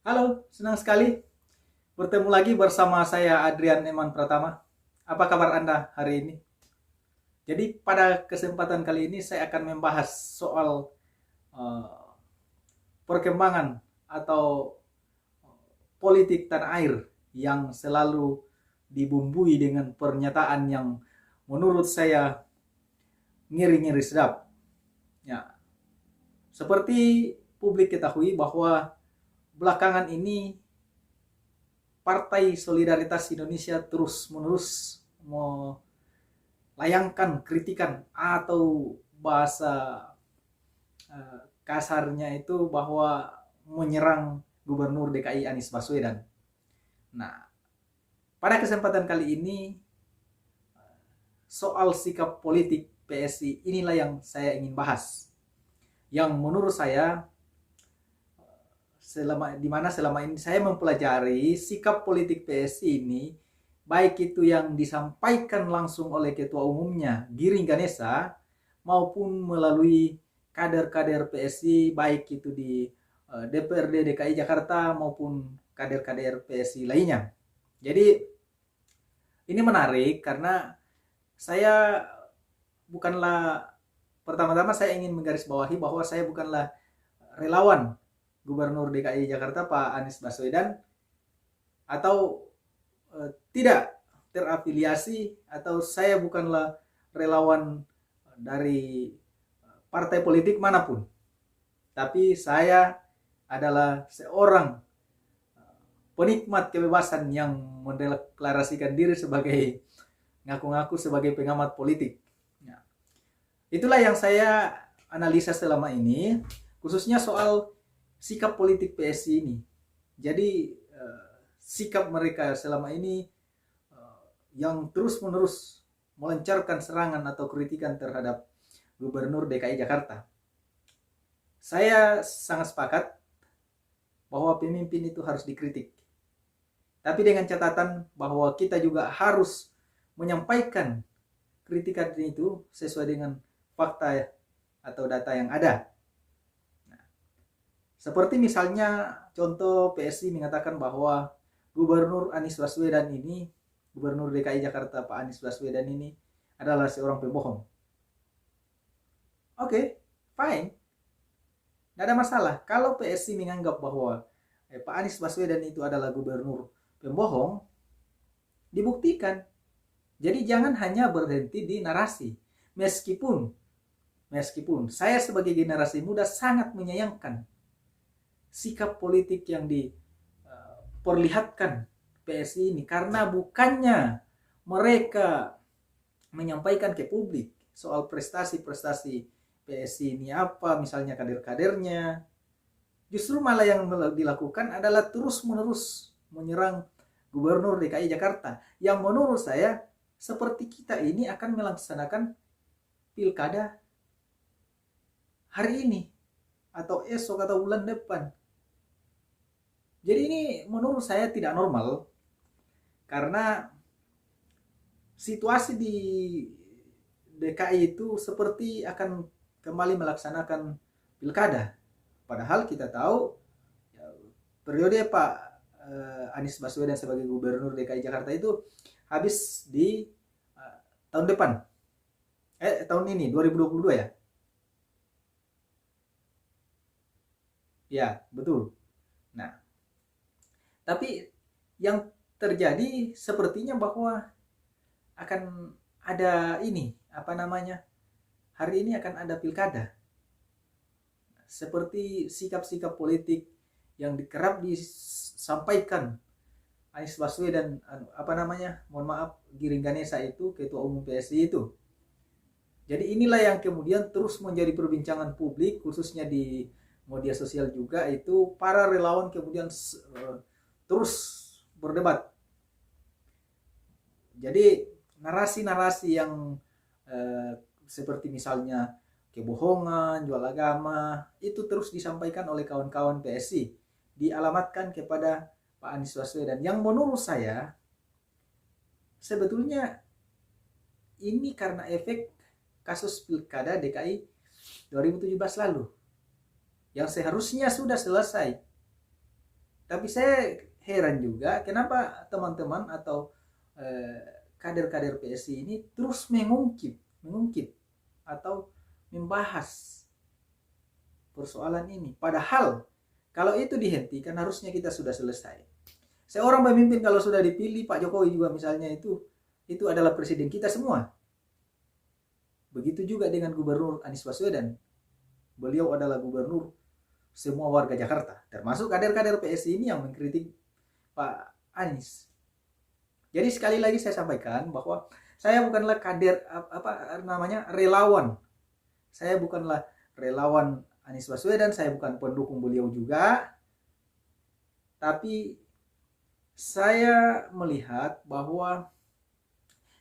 Halo, senang sekali bertemu lagi bersama saya Adrian Eman Pratama. Apa kabar Anda hari ini? Jadi pada kesempatan kali ini saya akan membahas soal eh, perkembangan atau politik tanah air yang selalu dibumbui dengan pernyataan yang menurut saya ngiri-ngiri sedap. Ya, seperti publik ketahui bahwa belakangan ini Partai Solidaritas Indonesia terus-menerus melayangkan kritikan atau bahasa kasarnya itu bahwa menyerang Gubernur DKI Anies Baswedan. Nah, pada kesempatan kali ini soal sikap politik PSI inilah yang saya ingin bahas. Yang menurut saya selama ini saya mempelajari sikap politik PSI ini, baik itu yang disampaikan langsung oleh ketua umumnya Giring Ganesa maupun melalui kader-kader PSI baik itu di DPRD DKI Jakarta maupun kader-kader PSI lainnya. Jadi ini menarik karena saya bukanlah, pertama-tama saya ingin menggarisbawahi bahwa saya bukanlah relawan Gubernur DKI Jakarta Pak Anies Baswedan atau tidak terafiliasi, atau saya bukanlah relawan dari partai politik manapun. Tapi saya adalah seorang penikmat kebebasan yang mendeklarasikan diri sebagai ngaku-ngaku sebagai pengamat politik. Ya. Itulah yang saya analisa selama ini, khususnya soal sikap politik PSI ini. Jadi sikap mereka selama ini yang terus-menerus melancarkan serangan atau kritikan terhadap Gubernur DKI Jakarta. Saya sangat sepakat bahwa pemimpin itu harus dikritik. Tapi dengan catatan bahwa kita juga harus menyampaikan kritikan itu sesuai dengan fakta atau data yang ada. Seperti misalnya contoh PSI mengatakan bahwa Gubernur Anies Baswedan ini, Gubernur DKI Jakarta Pak Anies Baswedan ini adalah seorang pembohong. Oke, fine. Tidak ada masalah. Kalau PSI menganggap bahwa Pak Anies Baswedan itu adalah gubernur pembohong, dibuktikan. Jadi jangan hanya berhenti di narasi. Meskipun saya sebagai generasi muda sangat menyayangkan sikap politik yang diperlihatkan PSI ini, karena bukannya mereka menyampaikan ke publik soal prestasi-prestasi PSI ini apa, misalnya kader-kadernya, justru malah yang dilakukan adalah terus-menerus menyerang Gubernur DKI Jakarta, yang menurut saya seperti kita ini akan melaksanakan pilkada hari ini atau esok atau bulan depan. Jadi ini menurut saya tidak normal, karena situasi di DKI itu seperti akan kembali melaksanakan pilkada. Padahal kita tahu periode Pak Anies Baswedan sebagai Gubernur DKI Jakarta itu habis di tahun depan. Tahun ini 2022 ya. Ya, betul. Nah, tapi yang terjadi sepertinya bahwa akan ada ini, apa namanya, hari ini akan ada pilkada. Seperti sikap-sikap politik yang kerap disampaikan Anies Baswedan, apa namanya, mohon maaf, Giring Ganesa itu, ketua umum PSI itu. Jadi inilah yang kemudian terus menjadi perbincangan publik, khususnya di media sosial juga, itu para relawan kemudian terus berdebat. Jadi narasi-narasi yang seperti misalnya kebohongan, jual agama, itu terus disampaikan oleh kawan-kawan PSI, dialamatkan kepada Pak Anies Baswedan, yang menurut saya sebetulnya ini karena efek kasus pilkada DKI 2017 lalu, yang seharusnya sudah selesai. Tapi saya heran juga kenapa teman-teman atau kader-kader PSI ini terus mengungkit atau membahas persoalan ini. Padahal kalau itu dihentikan harusnya kita sudah selesai. Seorang pemimpin kalau sudah dipilih, Pak Jokowi juga misalnya itu adalah presiden kita semua. Begitu juga dengan Gubernur Anies Baswedan. Beliau adalah gubernur semua warga Jakarta, termasuk kader-kader PSI ini yang mengkritik Pak Anies. Jadi sekali lagi saya sampaikan bahwa saya bukanlah kader relawan. Saya bukanlah relawan Anies Baswedan, saya bukan pendukung beliau juga. Tapi saya melihat bahwa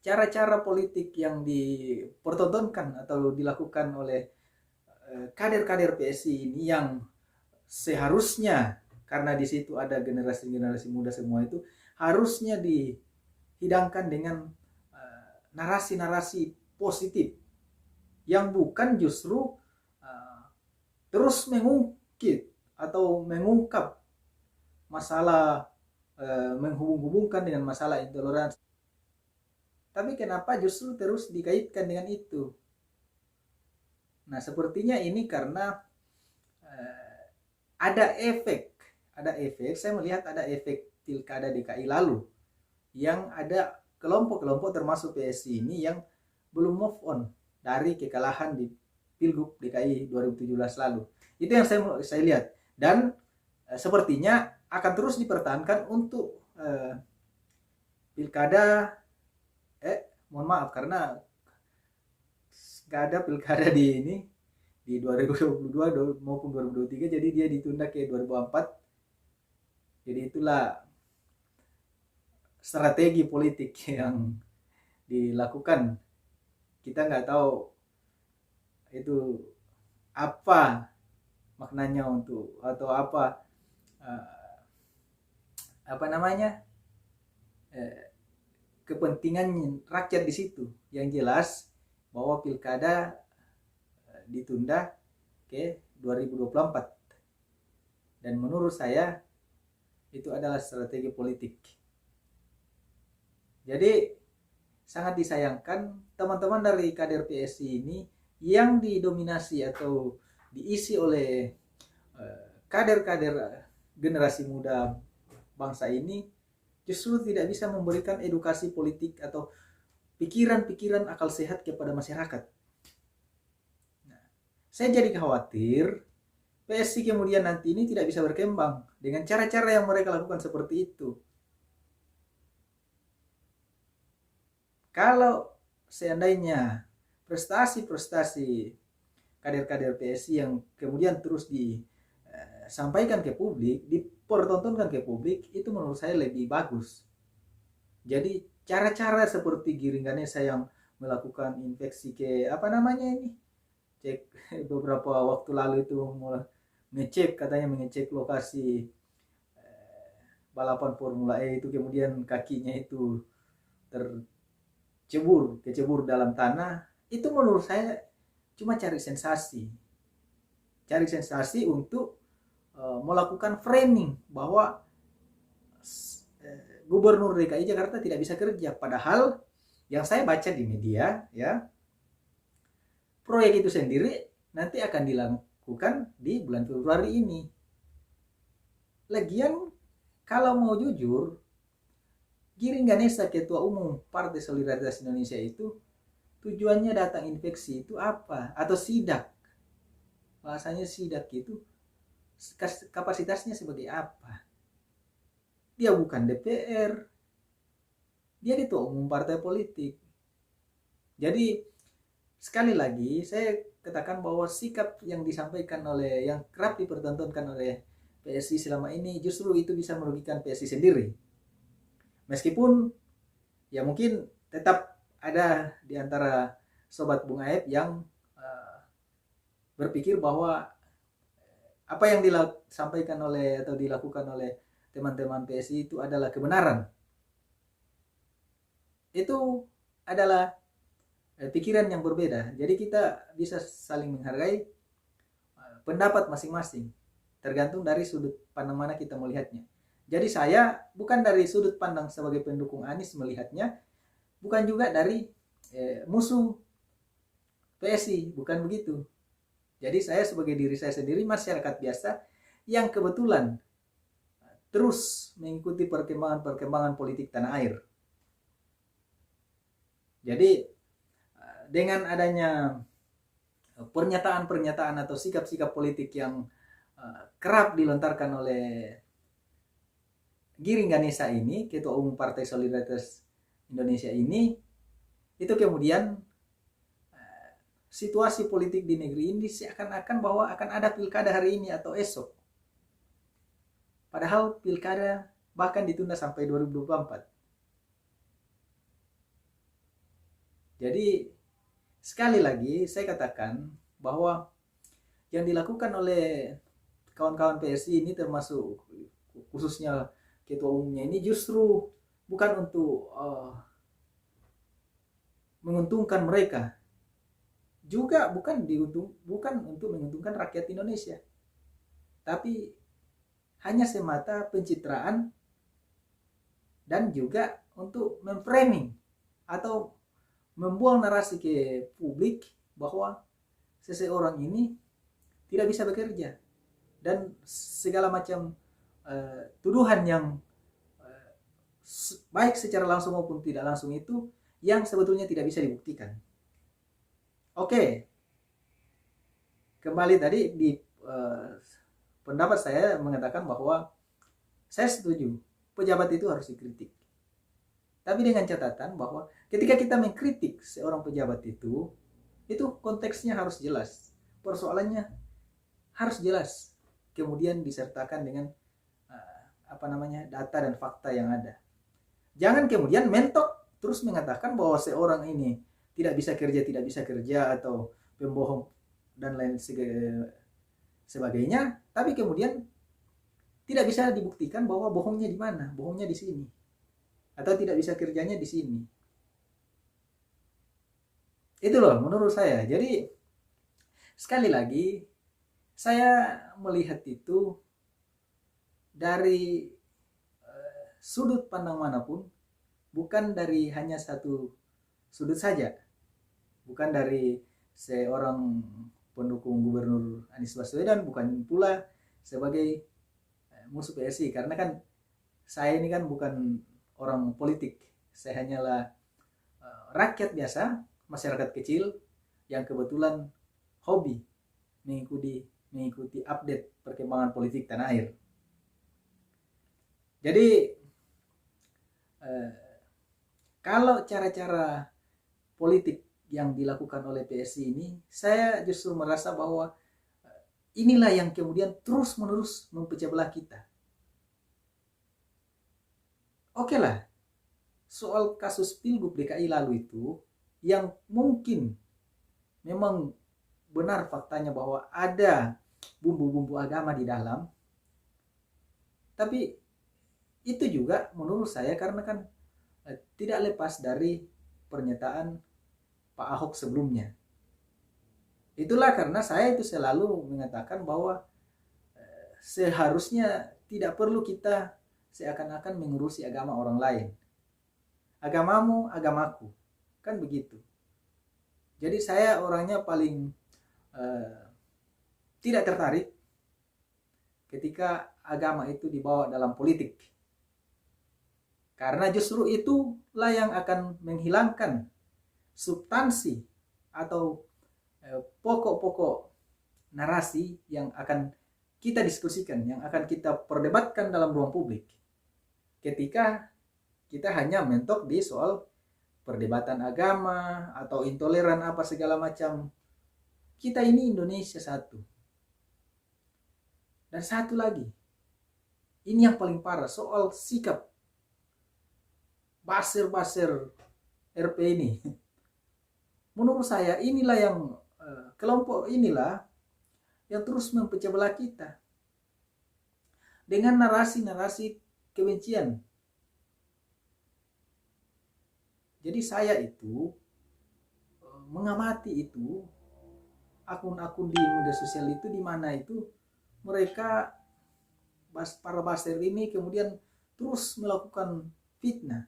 cara-cara politik yang dipertontonkan atau dilakukan oleh kader-kader PSI ini yang seharusnya, karena di situ ada generasi-generasi muda semua, itu harusnya dihidangkan dengan narasi-narasi positif yang bukan justru terus mengungkit atau mengungkap masalah, menghubung-hubungkan dengan masalah intoleransi. Tapi kenapa justru terus dikaitkan dengan itu? Nah, sepertinya ini karena ada efek, saya melihat ada efek pilkada DKI lalu, yang ada kelompok-kelompok termasuk PSI ini yang belum move on dari kekalahan di Pilgub DKI 2017 lalu. Itu yang saya lihat, dan sepertinya akan terus dipertahankan untuk pilkada, mohon maaf karena gak ada pilkada di 2022 maupun 2023, jadi dia ditunda ke 2024. Jadi itulah strategi politik yang dilakukan. Kita nggak tahu itu apa maknanya untuk, atau apa kepentingan rakyat di situ. Yang jelas bahwa pilkada ditunda ke 2024, dan menurut saya itu adalah strategi politik. Jadi sangat disayangkan teman-teman dari kader PSI ini yang didominasi atau diisi oleh kader-kader generasi muda bangsa ini justru tidak bisa memberikan edukasi politik atau pikiran-pikiran akal sehat kepada masyarakat. Nah, saya jadi khawatir PSI kemudian nanti ini tidak bisa berkembang dengan cara-cara yang mereka lakukan seperti itu. Kalau seandainya prestasi-prestasi kader-kader PSI yang kemudian terus disampaikan ke publik, dipertontonkan ke publik, itu menurut saya lebih bagus. Jadi cara-cara seperti Giring Ganesa yang melakukan infeksi ke cek beberapa waktu lalu itu mengecek lokasi balapan Formula E itu, kemudian kakinya itu kecebur dalam tanah, itu menurut saya cuma cari sensasi untuk melakukan framing bahwa Gubernur DKI Jakarta tidak bisa kerja. Padahal yang saya baca di media, ya, proyek itu sendiri nanti akan dilakukan di bulan Februari ini. Lagian kalau mau jujur, Giring Ganesa, Ketua Umum Partai Solidaritas Indonesia, itu tujuannya datang infeksi itu apa? Atau sidak. Bahasanya sidak itu kapasitasnya sebagai apa? Dia bukan DPR. Dia Ketua Umum partai politik. Jadi sekali lagi saya katakan bahwa sikap yang disampaikan oleh, yang kerap dipertontonkan oleh PSI selama ini, justru itu bisa merugikan PSI sendiri. Meskipun ya mungkin tetap ada di antara sobat Bung Aep yang berpikir bahwa apa yang disampaikan oleh atau dilakukan oleh teman-teman PSI itu adalah kebenaran. Itu adalah pikiran yang berbeda. Jadi kita bisa saling menghargai pendapat masing-masing, tergantung dari sudut pandang mana kita melihatnya. Jadi saya bukan dari sudut pandang sebagai pendukung Anies melihatnya, bukan juga dari musuh PSI, bukan begitu. Jadi saya sebagai diri saya sendiri masyarakat biasa yang kebetulan terus mengikuti perkembangan politik tanah air. Jadi dengan adanya pernyataan-pernyataan atau sikap-sikap politik yang kerap dilontarkan oleh Giring Ganesa ini, Ketua Umum Partai Solidaritas Indonesia ini, itu kemudian situasi politik di negeri ini seakan-akan bahwa akan ada pilkada hari ini atau esok. Padahal pilkada bahkan ditunda sampai 2024. Jadi sekali lagi saya katakan bahwa yang dilakukan oleh kawan-kawan PSI ini termasuk khususnya ketua umumnya ini justru bukan untuk menguntungkan mereka, juga bukan untuk menguntungkan rakyat Indonesia, tapi hanya semata pencitraan dan juga untuk memframing atau membuang narasi ke publik bahwa seseorang ini tidak bisa bekerja dan segala macam tuduhan yang baik secara langsung maupun tidak langsung itu yang sebetulnya tidak bisa dibuktikan. Oke, kembali tadi di pendapat saya mengatakan bahwa saya setuju pejabat itu harus dikritik. Tapi dengan catatan bahwa ketika kita mengkritik seorang pejabat itu konteksnya harus jelas. Persoalannya harus jelas. Kemudian disertakan dengan data dan fakta yang ada. Jangan kemudian mentok terus mengatakan bahwa seorang ini tidak bisa kerja atau pembohong dan lain sebagainya, tapi kemudian tidak bisa dibuktikan bahwa bohongnya di mana, bohongnya di sini, atau tidak bisa kerjanya di sini. Itu loh menurut saya. Jadi sekali lagi saya melihat itu dari sudut pandang manapun, bukan dari hanya satu sudut saja, bukan dari seorang pendukung Gubernur Anies Baswedan, bukan pula sebagai musuh PSI, karena kan saya ini kan bukan orang politik, saya hanyalah rakyat biasa, masyarakat kecil yang kebetulan hobi mengikuti update perkembangan politik tanah air. Jadi kalau cara-cara politik yang dilakukan oleh PSI ini, saya justru merasa bahwa inilah yang kemudian terus-menerus mempecah belah kita. Oke lah, soal kasus Pilgub DKI lalu itu, yang mungkin memang benar faktanya bahwa ada bumbu-bumbu agama di dalam, tapi itu juga menurut saya karena kan tidak lepas dari pernyataan Pak Ahok sebelumnya. Itulah karena saya itu selalu mengatakan bahwa seharusnya tidak perlu kita seakan-akan mengurusi agama orang lain. Agamamu, agamaku. Kan begitu. Jadi saya orangnya paling tidak tertarik ketika agama itu dibawa dalam politik. Karena justru itulah yang akan menghilangkan substansi atau pokok-pokok narasi yang akan kita diskusikan, yang akan kita perdebatkan dalam ruang publik. Ketika kita hanya mentok di soal perdebatan agama atau intoleran apa segala macam. Kita ini Indonesia satu. Dan satu lagi, ini yang paling parah, soal sikap basir-basir RP ini. Menurut saya inilah yang kelompok inilah yang terus mempecah belah kita dengan narasi-narasi kebencian. Jadi saya itu mengamati itu akun-akun di media sosial itu, di mana itu mereka para baser ini kemudian terus melakukan fitnah.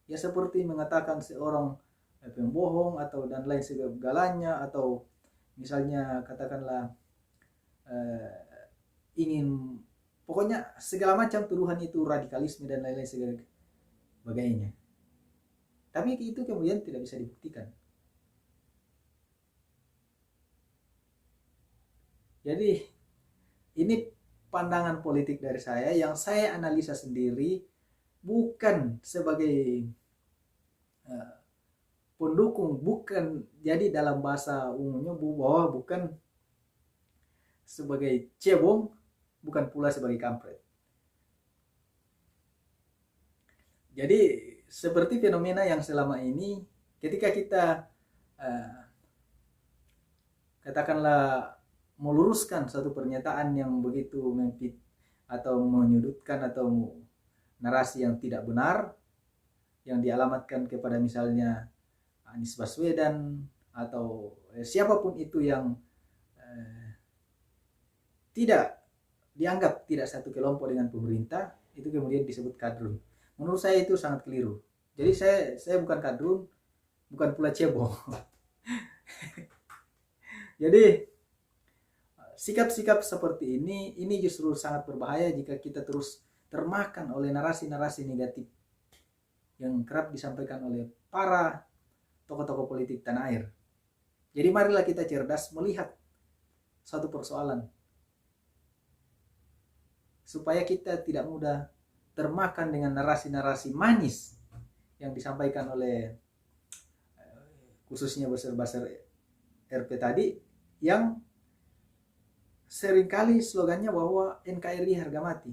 Ya seperti mengatakan seorang pembohong atau dan lain sebagainya, atau misalnya katakanlah ingin, pokoknya segala macam tuduhan itu radikalisme dan lain-lain sebagainya. Tapi itu kemudian tidak bisa dibuktikan. Jadi ini pandangan politik dari saya yang saya analisa sendiri, bukan sebagai pendukung, bukan, jadi dalam bahasa umumnya bahwa bukan sebagai cebong, bukan pula sebagai kampret. Jadi seperti fenomena yang selama ini ketika kita katakanlah meluruskan satu pernyataan yang begitu mempit atau menyudutkan atau narasi yang tidak benar yang dialamatkan kepada misalnya Anies Baswedan atau siapapun itu yang tidak dianggap tidak satu kelompok dengan pemerintah, itu kemudian disebut kadrun. Menurut saya itu sangat keliru. Jadi saya bukan kadrun, bukan pula cebong. Jadi sikap-sikap seperti ini justru sangat berbahaya jika kita terus termakan oleh narasi-narasi negatif yang kerap disampaikan oleh para tokoh-tokoh politik tanah air. Jadi marilah kita cerdas melihat satu persoalan, supaya kita tidak mudah termakan dengan narasi-narasi manis yang disampaikan oleh khususnya baser-baser RP tadi, yang seringkali slogannya bahwa NKRI harga mati.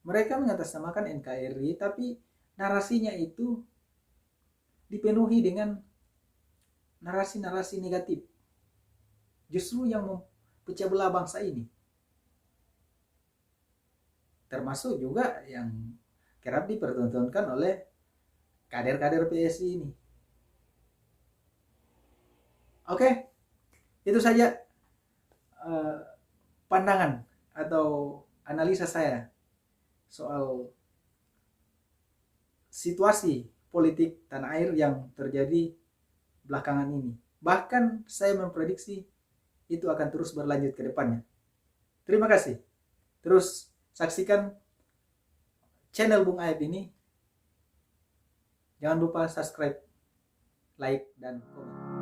Mereka mengatasnamakan NKRI, tapi narasinya itu dipenuhi dengan narasi-narasi negatif, justru yang memecah belah bangsa ini. Termasuk juga yang kerap dipertontonkan oleh kader-kader PSI ini. Oke, itu saja pandangan atau analisa saya soal situasi politik tanah air yang terjadi belakangan ini. Bahkan saya memprediksi itu akan terus berlanjut ke depannya. Terima kasih. Terus saksikan channel Bung Aib ini. Jangan lupa subscribe, like, dan komen.